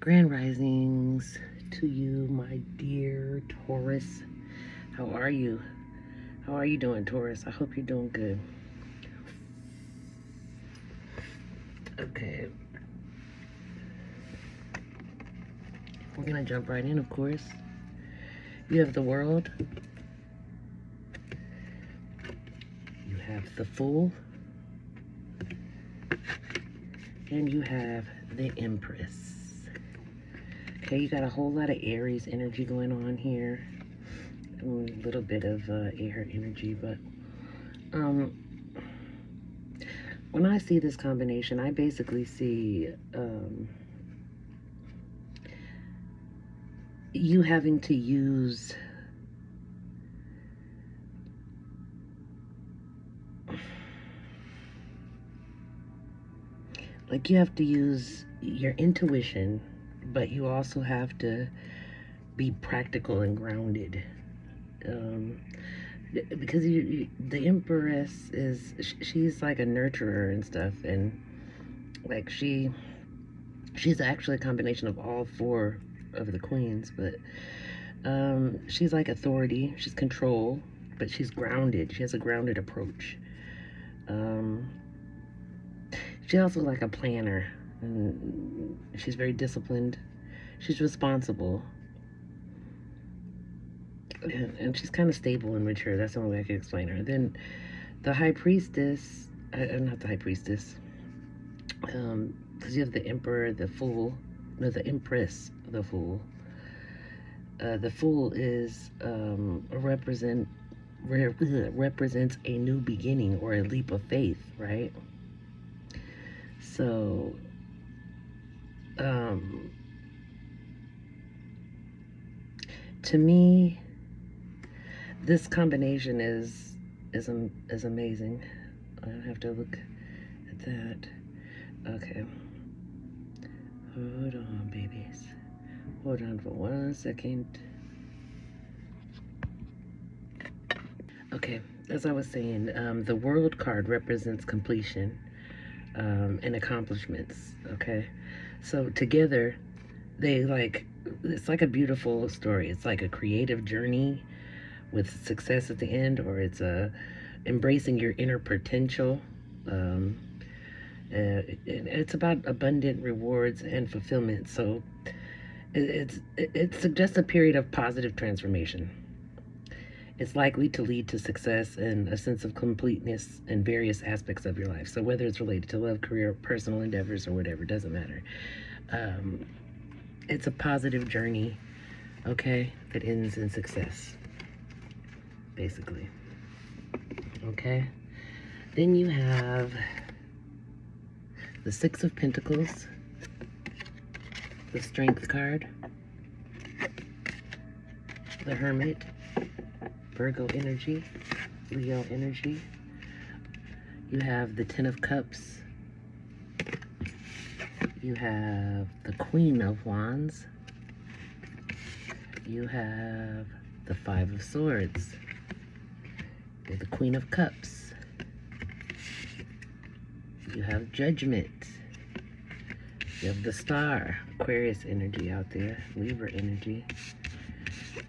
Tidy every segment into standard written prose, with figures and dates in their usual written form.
Grand risings to you, my dear Taurus. How are you? How are you doing, Taurus? I hope you're doing good. Okay. We're going to jump right in, of course. You have the world. You have the fool. And you have the empress. Okay, you got a whole lot of Aries energy going on here. A little bit of air energy, but when I see this combination, I basically see you having to use you have to use your intuition, but you also have to be practical and grounded. Because the empress she's like a nurturer and stuff, and like she's actually a combination of all four of the queens, but she's like authority, she's control, but she's grounded. She has a grounded approach. She's also like a planner, and she's very disciplined. She's responsible, and she's kind of stable and mature. That's the only way I can explain her. Then the high priestess, not the high priestess, because you have the emperor, the fool, no, the empress, the fool. The fool is represents a new beginning or a leap of faith, right? So, to me, this combination is amazing. I have to look at that. Okay. Hold on, babies. Hold on for 1 second. Okay, as I was saying, the world card represents completion and accomplishments. Okay, so together, it's like a beautiful story. It's like a creative journey with success at the end, or it's embracing your inner potential. It's about abundant rewards and fulfillment. So it suggests a period of positive transformation. It's likely to lead to success and a sense of completeness in various aspects of your life. So whether it's related to love, career, personal endeavors, or whatever, it doesn't matter. It's a positive journey, okay, that ends in success, basically. Okay? Then you have the Six of Pentacles, the Strength card, the Hermit, Virgo energy, Leo energy. You have the Ten of Cups. You have the Queen of Wands. You have the Five of Swords. You have the Queen of Cups. You have Judgment. You have the Star, Aquarius energy out there, Libra energy.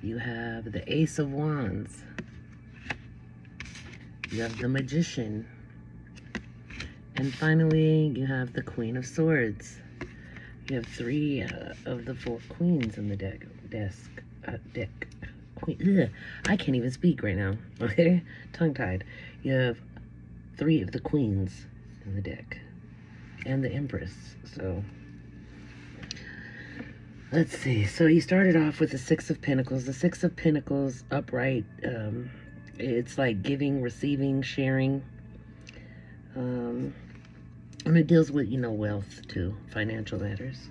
You have the Ace of Wands. You have the Magician. And finally, you have the Queen of Swords. You have 3 of the 4 queens in the deck. Queen. I can't even speak right now. Okay, tongue-tied. You have 3 of the queens in the deck, and the Empress. So let's see. So you started off with the Six of Pentacles. The Six of Pentacles upright. It's like giving, receiving, sharing. And it deals with, wealth too, financial matters.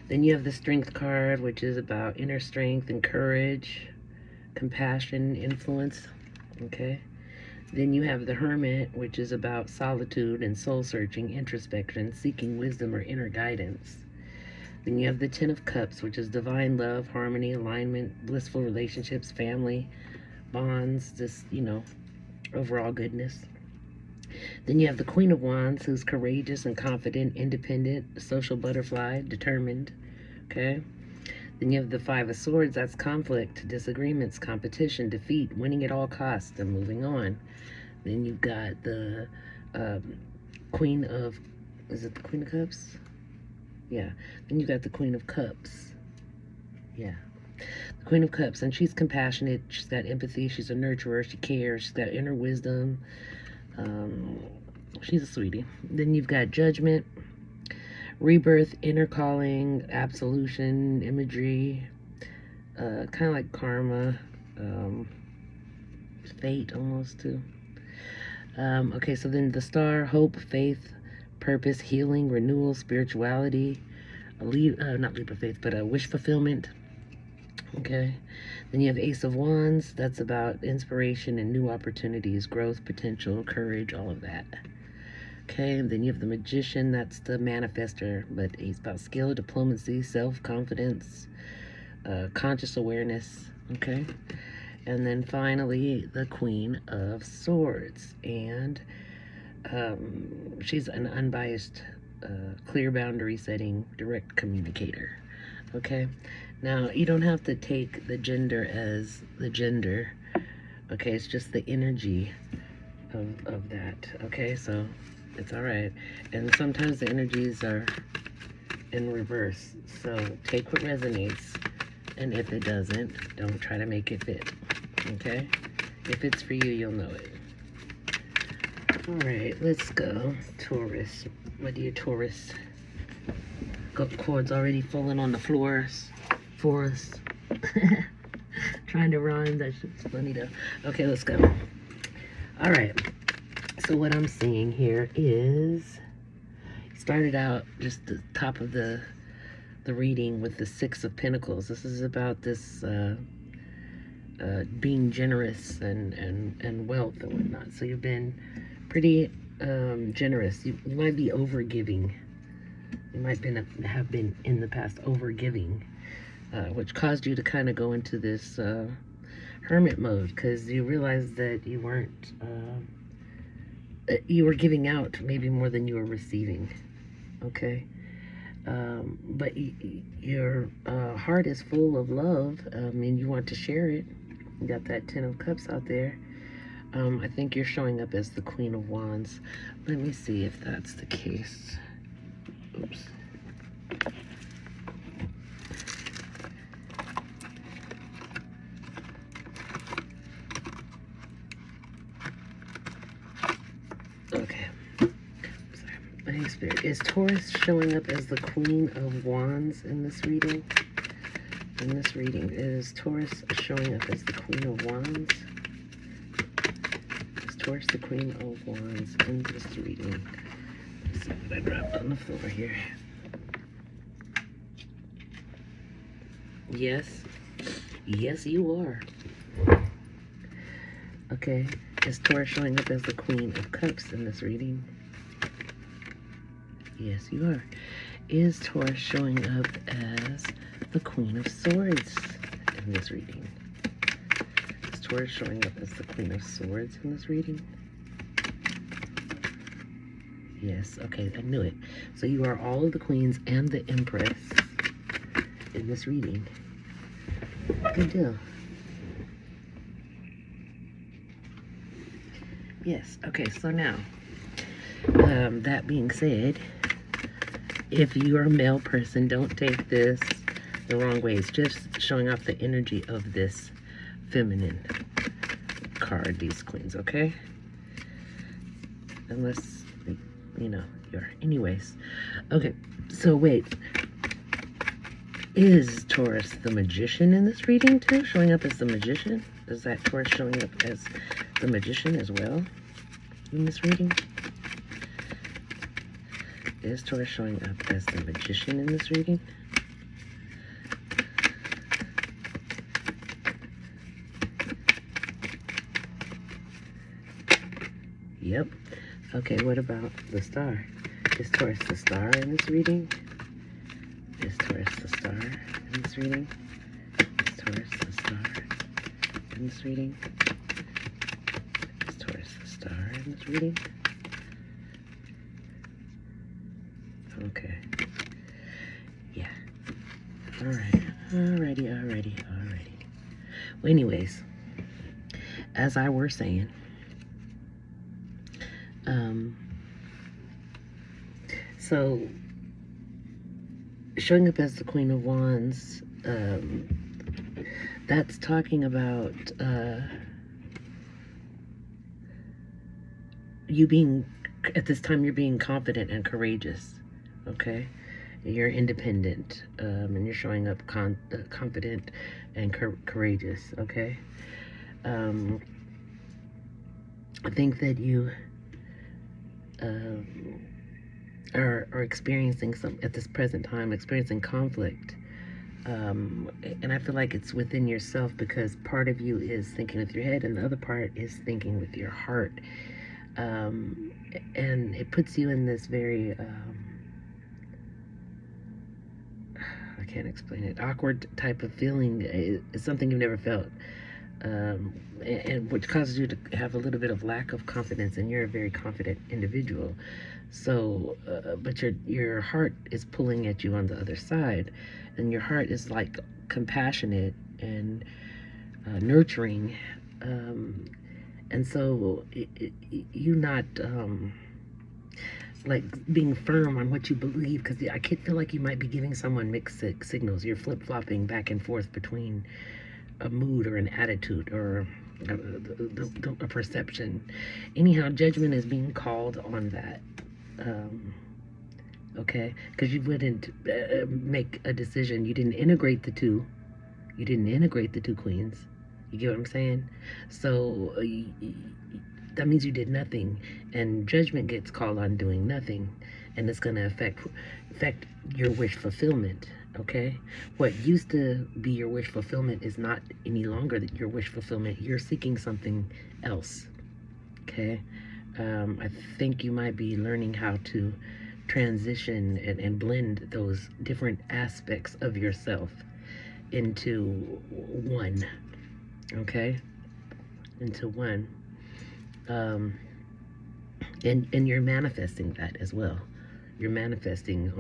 Then you have the Strength card, which is about inner strength and courage, compassion, influence. Okay. Then you have the Hermit, which is about solitude and soul searching, introspection, seeking wisdom or inner guidance. Then you have the Ten of Cups, which is divine love, harmony, alignment, blissful relationships, family, bonds, just, overall goodness. Then you have the Queen of Wands, who's courageous and confident, independent, social butterfly, determined, Okay? Then you have the Five of Swords. That's conflict, disagreements, competition, defeat, winning at all costs, and moving on. Then you've got the Queen of... Is it the Queen of Cups? Yeah. Then you got the Queen of Cups. Yeah. The Queen of Cups. And she's compassionate. She's got empathy. She's a nurturer. She cares. She's got inner wisdom. She's a sweetie. Then you've got Judgment, Rebirth, Inner Calling, Absolution, Imagery, kind of like Karma, Fate almost too. Okay, so then the Star, Hope, Faith, Purpose, Healing, Renewal, Spirituality, not leap of faith, but wish fulfillment. Okay, then you have Ace of Wands. That's about inspiration and new opportunities, growth, potential, courage, all of that. Okay, and then you have the Magician. That's the manifester, but he's about skill, diplomacy, self-confidence, conscious awareness. Okay, and then finally the Queen of Swords, and she's an unbiased, clear boundary setting, direct communicator. Okay, now you don't have to take the gender as the gender. Okay, it's just the energy of that. Okay, so it's all right. And sometimes the energies are in reverse, so take what resonates, and if it doesn't, don't try to make it fit. Okay, if it's for you, you'll know it. All right, let's go. Taurus. What do you, Taurus? Got cords already falling on the floors for us. Trying to rhyme, that shit's funny though. Okay, let's go. All right, so what I'm seeing here is, started out just the top of the reading with the Six of Pentacles. This is about this being generous and wealth and whatnot. So you've been pretty generous. You might be overgiving. You might have been in the past overgiving, which caused you to kind of go into this hermit mode, because you realized that you weren't, you were giving out maybe more than you were receiving. Okay, but your heart is full of love, and you want to share it. You got that Ten of Cups out there. I think you're showing up as the Queen of Wands. Let me see if that's the case. Oops. Okay. Sorry. My Spirit. Is Taurus showing up as the Queen of Wands in this reading? In this reading, is Taurus showing up as the Queen of Wands? Is Taurus the Queen of Wands in this reading? Let's see what I dropped on the floor here. Yes. Yes, you are. Okay. Is Taurus showing up as the Queen of Cups in this reading? Yes, you are. Is Taurus showing up as the Queen of Swords in this reading? Is Taurus showing up as the Queen of Swords in this reading? Yes, okay, I knew it. So you are all of the Queens and the Empress in this reading. Good deal. Yes, okay, so now, that being said, if you are a male person, don't take this the wrong way. It's just showing off the energy of this feminine card, these queens, okay? Unless, you know, you're... Anyways. Okay, so wait. Is Taurus the Magician in this reading too? Showing up as the Magician? Is that Taurus showing up as the Magician as well in this reading? Is Taurus showing up as the Magician in this reading? Yep. Okay, what about the Star? Is Taurus the Star in this reading? Is Taurus the Star in this reading? Is Taurus the Star in this reading? Is Taurus the Star in this reading? Okay. Yeah. Alrighty. Well, anyways, as I were saying, so showing up as the Queen of Wands, that's talking about you being, at this time, you're being confident and courageous, okay? You're independent, and you're showing up confident and courageous, okay? I think that you are experiencing at this present time, experiencing conflict. And I feel like it's within yourself, because part of you is thinking with your head and the other part is thinking with your heart. And it puts you in this very, I can't explain it, awkward type of feeling. It's something you've never felt. And which causes you to have a little bit of lack of confidence, and you're a very confident individual. So, but your heart is pulling at you on the other side, and your heart is like compassionate and nurturing, and so you not like being firm on what you believe, because I could feel like you might be giving someone mixed signals. You're flip-flopping back and forth between a mood or an attitude or a perception. Anyhow, judgment is being called on that. Okay, because you wouldn't make a decision. You didn't integrate the two. You didn't integrate the two queens. You get what I'm saying? So that means you did nothing, and judgment gets called on doing nothing, and it's going to affect your wish fulfillment. Okay, what used to be your wish fulfillment is not any longer your wish fulfillment. You're seeking something else. Okay, I think you might be learning how to transition and blend those different aspects of yourself into one. Okay, into one. And you're manifesting that as well. You're manifesting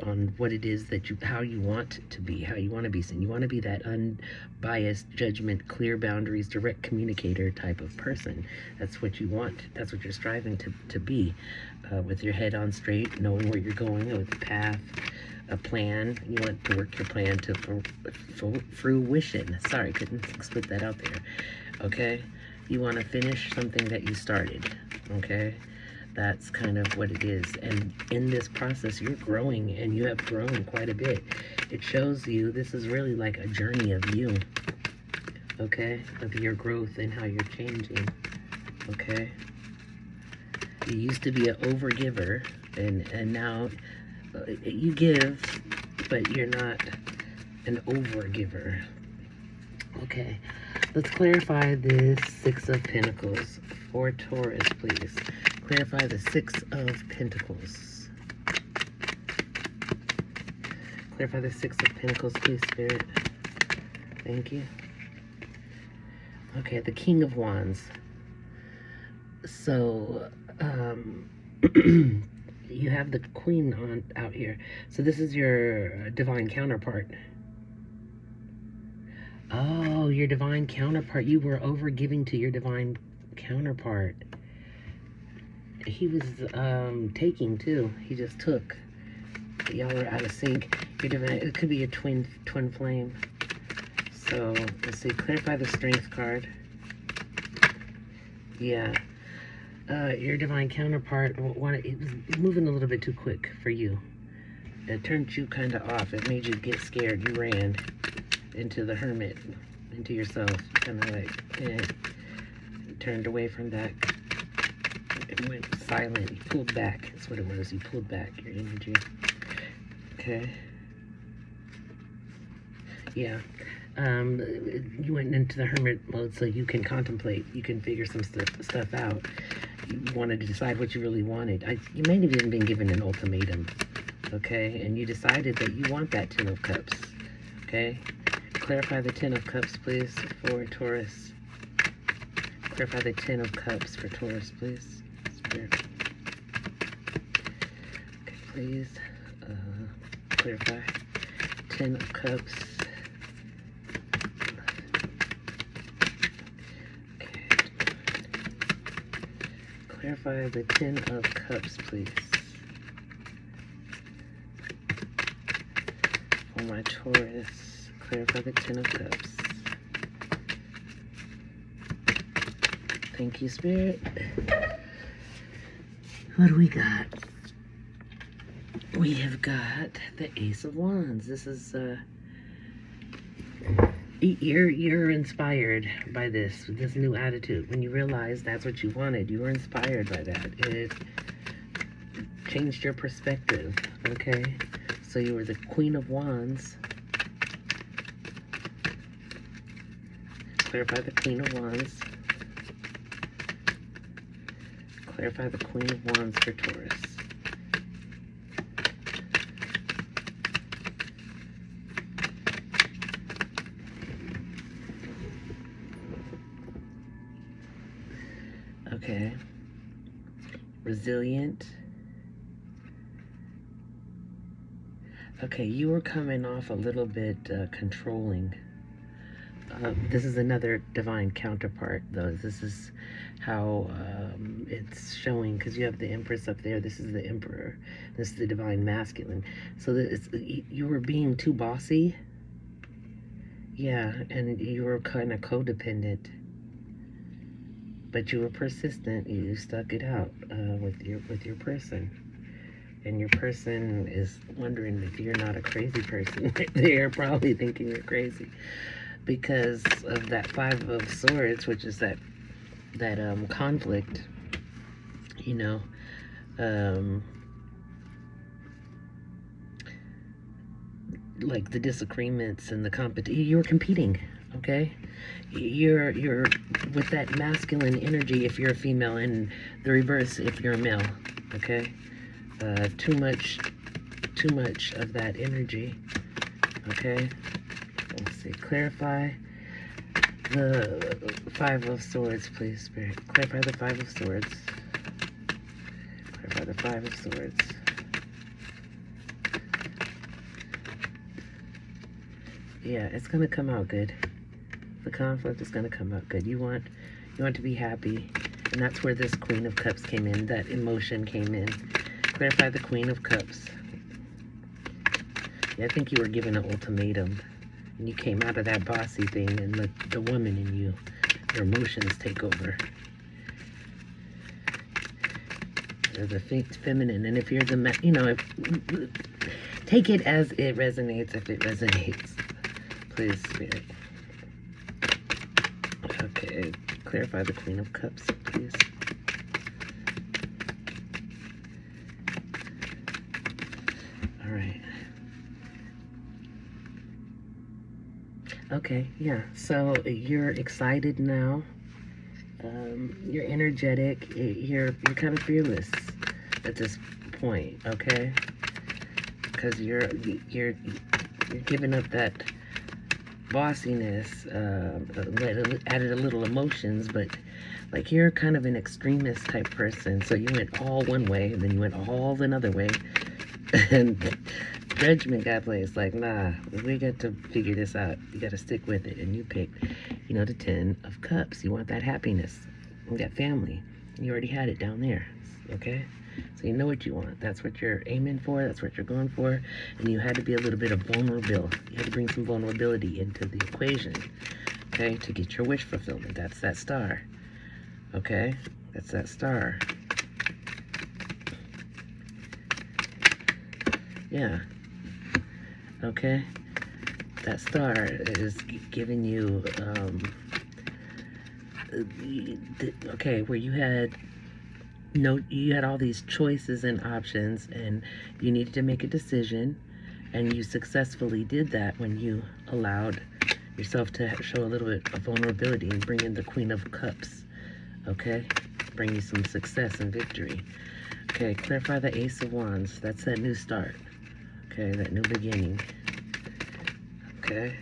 on what it is that how you want to be, how you want to be seen. You want to be that unbiased, judgment, clear boundaries, direct communicator type of person. That's what you want. That's what you're striving to be, with your head on straight, knowing where you're going, with a path, a plan. You want to work your plan to fruition. Sorry, couldn't split that out there. Okay? You want to finish something that you started. Okay? That's kind of what it is. And in this process, you're growing, and you have grown quite a bit. It shows you this is really like a journey of you, okay? Of your growth and how you're changing, okay? You used to be an overgiver, and now you give, but you're not an overgiver. Okay, let's clarify this Six of Pentacles for Taurus, please. Clarify the Six of Pentacles. Clarify the Six of Pentacles, please, Spirit. Thank you. Okay, the King of Wands. So, you have the Queen out here. So this is your divine counterpart. Oh, your divine counterpart. You were over giving to your divine counterpart. He was taking too. He just took. Y'all are out of sync. Your divine, it could be your twin flame. So let's see. Clarify the Strength card. Yeah. Your divine counterpart it was moving a little bit too quick for you. It turned you kind of off. It made you get scared. You ran into the hermit, into yourself, kind of like, turned away from that. It went silent. You pulled back. That's what it was. You pulled back your energy. Okay. Yeah. You went into the hermit mode so you can contemplate. You can figure some stuff out. You wanted to decide what you really wanted. You may have even been given an ultimatum. Okay. And you decided that you want that Ten of Cups. Okay. Clarify the Ten of Cups, please, for Taurus. Clarify the Ten of Cups for Taurus, please. Spirit. Okay, please. Clarify. Ten of Cups. Okay. Clarify the Ten of Cups, please. For my Taurus, clarify the Ten of Cups. Thank you, Spirit. What do we got? We have got the Ace of Wands. This is you're inspired by this new attitude. When you realize that's what you wanted, you were inspired by that. It changed your perspective. Okay, so you were the Queen of Wands. Clarify the Queen of Wands. Clarify the Queen of Wands for Taurus. Okay. Resilient. Okay, you were coming off a little bit controlling. This is another divine counterpart, though. This is how it's showing, because you have the Empress up there. This is the Emperor. This is the divine masculine. So you were being too bossy. Yeah, and you were kind of codependent. But you were persistent. You stuck it out with your person. And your person is wondering if you're not a crazy person. They're probably thinking you're crazy, because of that Five of Swords, which is that conflict, you know, like the disagreements and the competition. You're competing, okay? You're with that masculine energy if you're a female, and the reverse if you're a male, okay? Too much of that energy, okay? Let's see, clarify the Five of Swords, please, Spirit. Clarify the Five of Swords. Clarify the Five of Swords. Yeah, it's gonna come out good. The conflict is gonna come out good. You want to be happy, and that's where this Queen of Cups came in. That emotion came in. Clarify the Queen of Cups. Yeah, I think you were given an ultimatum, and you came out of that bossy thing and let the woman in you, your emotions, take over. You're the feminine, and if you're the take it as it resonates. If it resonates, please, Spirit. Okay, clarify the Queen of Cups, please. All right. Okay, yeah, so you're excited now. You're energetic. You're kind of fearless at this point, okay? Because you're giving up that bossiness, added a little emotions, but like you're kind of an extremist type person. So you went all one way, and then you went all another way, and judgment got placed. Like, nah, we got to figure this out. You got to stick with it. And you picked, the Ten of Cups. You want that happiness, and that family. You already had it down there, okay? So you know what you want. That's what you're aiming for. That's what you're going for. And you had to be a little bit of vulnerable. You had to bring some vulnerability into the equation, okay, to get your wish fulfillment. That's that star, okay? That's that star. Yeah. Okay? That star is giving you, okay, where you had all these choices and options, and you needed to make a decision, and you successfully did that when you allowed yourself to show a little bit of vulnerability and bring in the Queen of Cups, okay? Bring you some success and victory. Okay, clarify the Ace of Wands. That's that new start, okay, that new beginning, okay?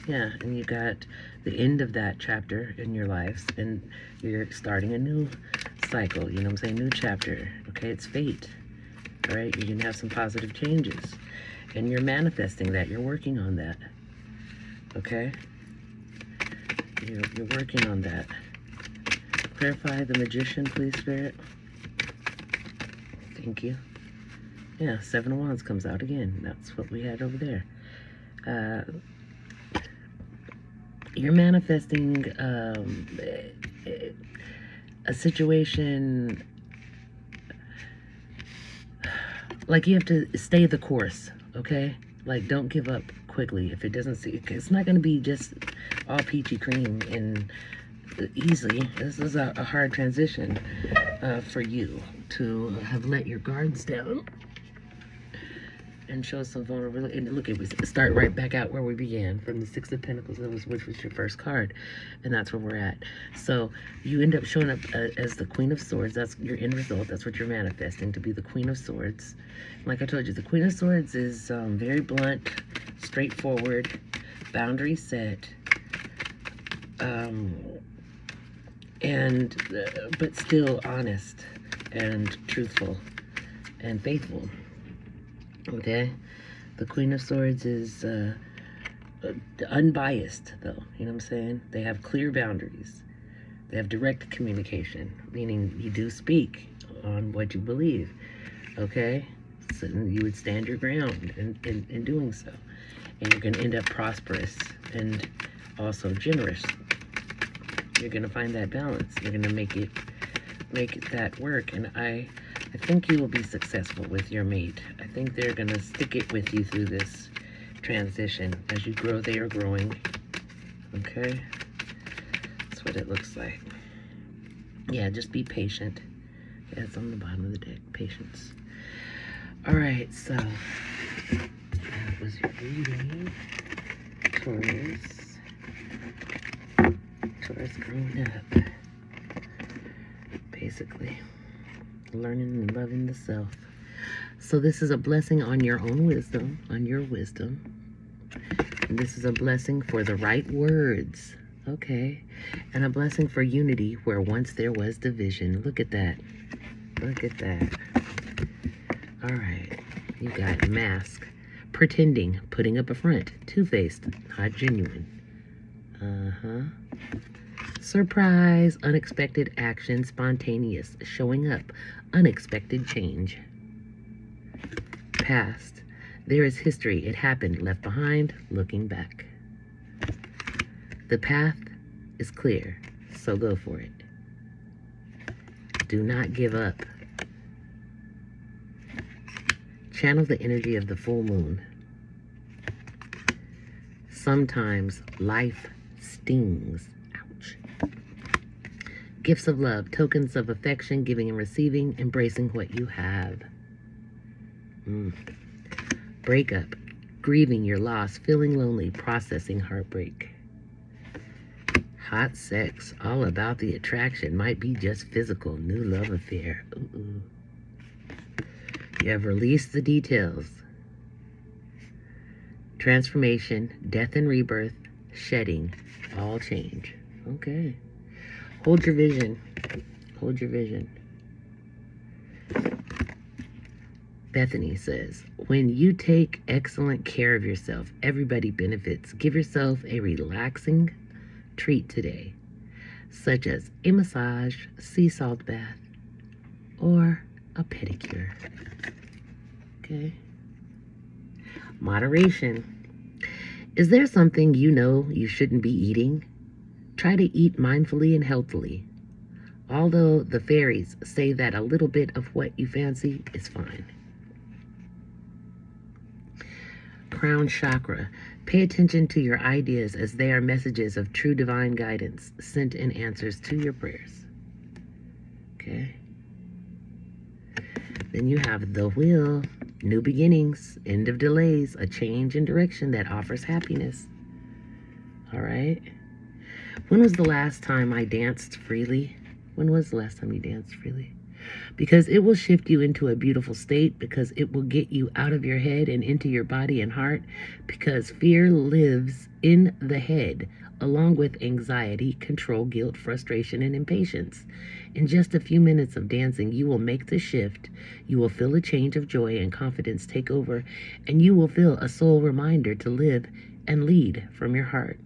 Yeah, and you got the end of that chapter in your lives, and you're starting a new cycle, you know what I'm saying? New chapter, okay? It's fate, all right? You're gonna have some positive changes. And you're manifesting that. You're working on that. Okay? You're working on that. Clarify the Magician, please, Spirit. Thank you. Yeah, Seven of Wands comes out again. That's what we had over there. You're manifesting a situation, like you have to stay the course, okay? Like, don't give up quickly. If it doesn't see, it's not going to be just all peachy cream and easy. This is a hard transition for you to have let your guards down and show some vulnerability. And look, we start right back out where we began, from the Six of Pentacles, which was your first card, and that's where we're at. So you end up showing up as the Queen of Swords. That's your end result. That's what you're manifesting, to be the Queen of Swords. Like I told you, the Queen of Swords is very blunt, straightforward, boundary set, but still honest and truthful and faithful. Okay, the Queen of Swords is unbiased, though. You know what I'm saying? They have clear boundaries. They have direct communication, meaning you do speak on what you believe. Okay, so you would stand your ground in doing so, and you're going to end up prosperous and also generous. You're going to find that balance. You're going to make it that work, and I think you will be successful with your mate. I think they're going to stick it with you through this transition. As you grow, they are growing. Okay? That's what it looks like. Yeah, just be patient. Yeah, it's on the bottom of the deck. Patience. Alright, so that was your reading. Taurus growing up. Basically. Learning and loving the self. So this is a blessing on your own wisdom, on your wisdom. And this is a blessing for the right words. Okay. And a blessing for unity where once there was division. Look at that. Look at that. All right. You got mask. Pretending. Putting up a front. Two-faced. Not genuine. Surprise. Unexpected action. Spontaneous. Showing up. Unexpected change. Past. There is history. It happened. Left behind. Looking back. The path is clear, so go for it. Do not give up. Channel the energy of the full moon. Sometimes life stings. Ouch. Gifts of love, tokens of affection, giving and receiving, embracing what you have. Breakup, grieving your loss, feeling lonely, processing heartbreak. Hot sex, all about the attraction, might be just physical, new love affair. Ooh. You have released the details. Transformation, death and rebirth, shedding, all change. Okay. Hold your vision. Hold your vision. Bethany says, when you take excellent care of yourself, everybody benefits. Give yourself a relaxing treat today, such as a massage, sea salt bath, or a pedicure. Okay. Moderation. Is there something you know you shouldn't be eating? Try to eat mindfully and healthily. Although the fairies say that a little bit of what you fancy is fine. Crown chakra. Pay attention to your ideas as they are messages of true divine guidance sent in answers to your prayers. Okay. Then you have the wheel. New beginnings, end of delays, a change in direction that offers happiness. All right. When was the last time I danced freely? When was the last time you danced freely? because it will shift you into a beautiful state, because it will get you out of your head and into your body and heart, because fear lives in the head, along with anxiety, control, guilt, frustration, and impatience. In just a few minutes of dancing, you will make the shift. You will feel a change of joy and confidence take over, and you will feel a soul reminder to live and lead from your heart.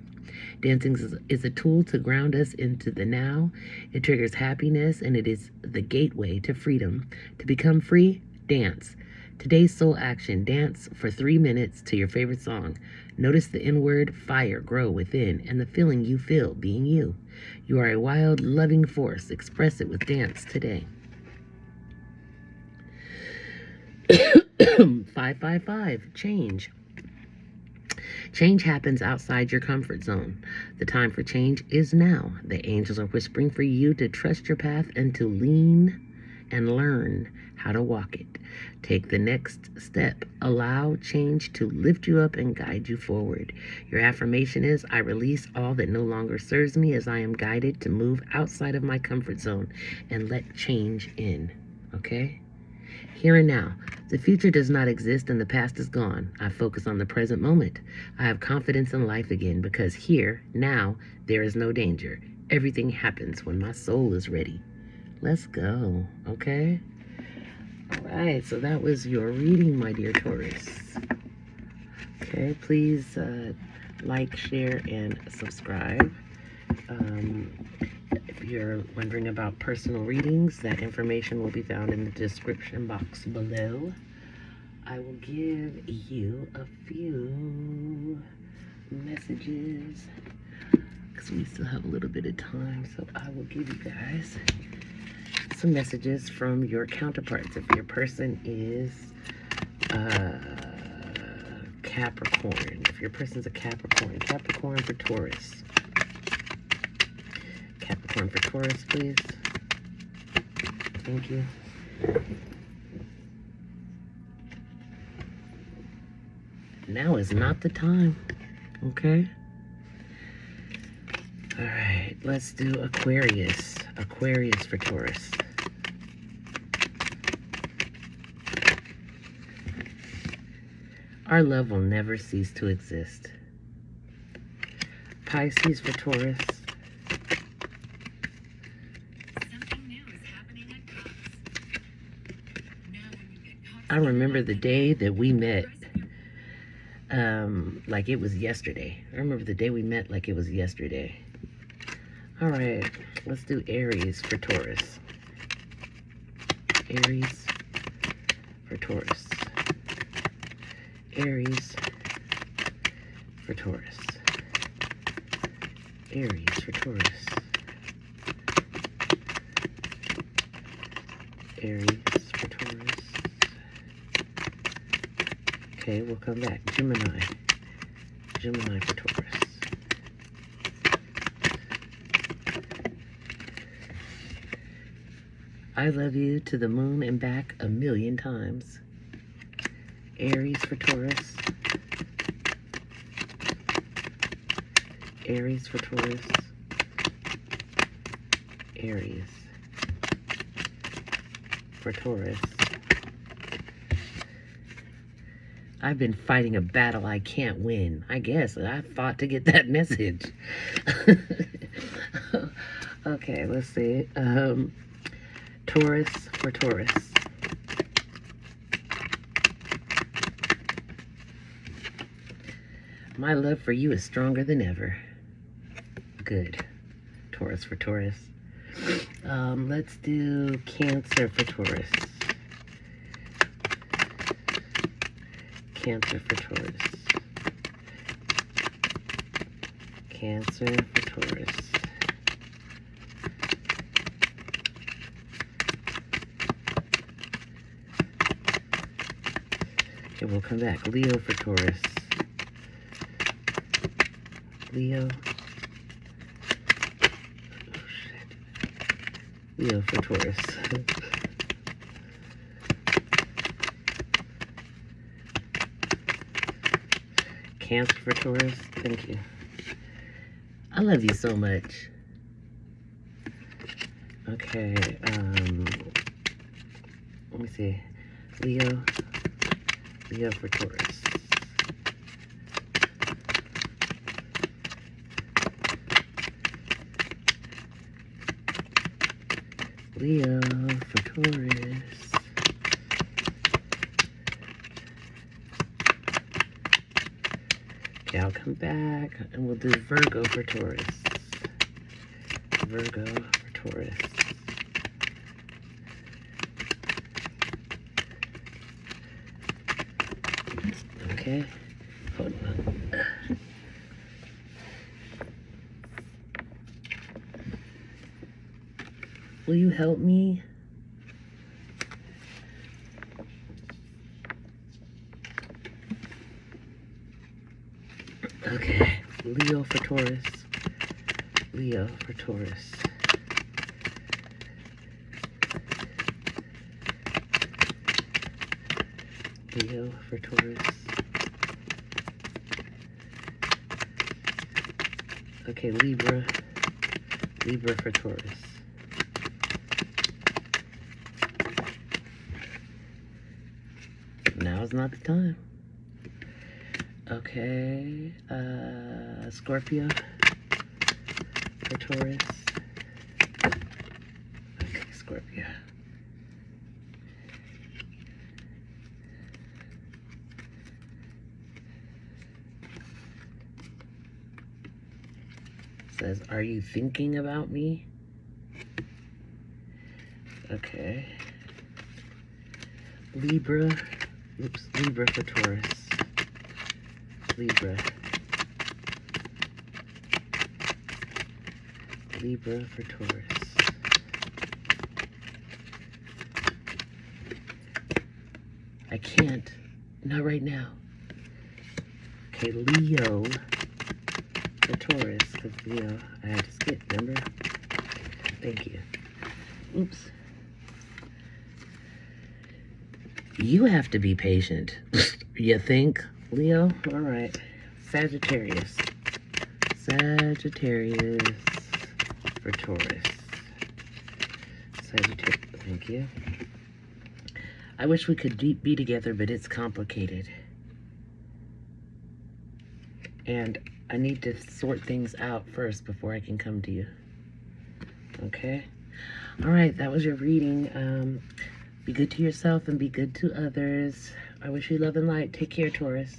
Dancing is a tool to ground us into the now. It triggers happiness, and it is the gateway to freedom. To become free, dance. Today's soul action: dance for 3 minutes to your favorite song. Notice the inward fire grow within and the feeling you feel being you. You are a wild, loving force. Express it with dance today. 555. Change. Change happens outside your comfort zone. The time for change is now. The angels are whispering for you to trust your path and to lean and learn how to walk it. Take the next step. Allow change to lift you up and guide you forward. Your affirmation is, I release all that no longer serves me as I am guided to move outside of my comfort zone and let change in. Okay? Here and now. The future does not exist and the past is gone. I focus on the present moment. I have confidence in life again because here, now, there is no danger. Everything happens when my soul is ready. Let's go, okay? All right, so that was your reading, my dear Taurus. Okay, please like, share, and subscribe. If you're wondering about personal readings, that information will be found in the description box below. I will give you a few messages because we still have a little bit of time, so I will give you guys some messages from your counterparts. If your person is Capricorn, if your person's a Capricorn for Taurus. Capricorn for Taurus, please. Thank you. Now is not the time, okay? All right, let's do Aquarius. Aquarius for Taurus. Our love will never cease to exist. Pisces for Taurus. I remember the day that we met like it was yesterday. I remember the day we met like it was yesterday. All right, let's do Aries for Taurus. Aries for Taurus. Aries for Taurus. Aries for Taurus. Aries for Taurus. Okay, we'll come back. Gemini. Gemini for Taurus. I love you to the moon and back 1,000,000 times. Aries for Taurus. Aries for Taurus. Aries for Taurus. I've been fighting a battle I can't win. I guess I fought to get that message. Okay, let's see. Taurus for Taurus. My love for you is stronger than ever. Good. Taurus for Taurus. Let's do Cancer for Taurus. Cancer for Taurus. Cancer for Taurus. Okay, we'll come back. Leo for Taurus. Leo. Oh, shit. Leo for Taurus. Cancer for Taurus. Thank you. I love you so much. Okay, let me see. Leo for Taurus. Leo for Taurus. Okay, I'll come back and we'll do Virgo for Taurus. Virgo for Taurus. Okay, hold on. Will you help me? Okay, Leo for Taurus. Leo for Taurus. Leo for Taurus. Okay, Libra for Taurus. Now's not the time. Okay, Scorpio for Taurus. Okay, Scorpio. Says, are you thinking about me? Okay. Libra for Taurus. Libra for Taurus. I can't. Not right now. Okay, Leo for Taurus. Because Leo, I had to skip, remember? Thank you. Oops. You have to be patient. You think, Leo? All right. Sagittarius for Taurus. Sagittarius, thank you. I wish we could be together, but it's complicated. And I need to sort things out first before I can come to you. Okay? All right, that was your reading. Be good to yourself and be good to others. I wish you love and light. Take care, Taurus.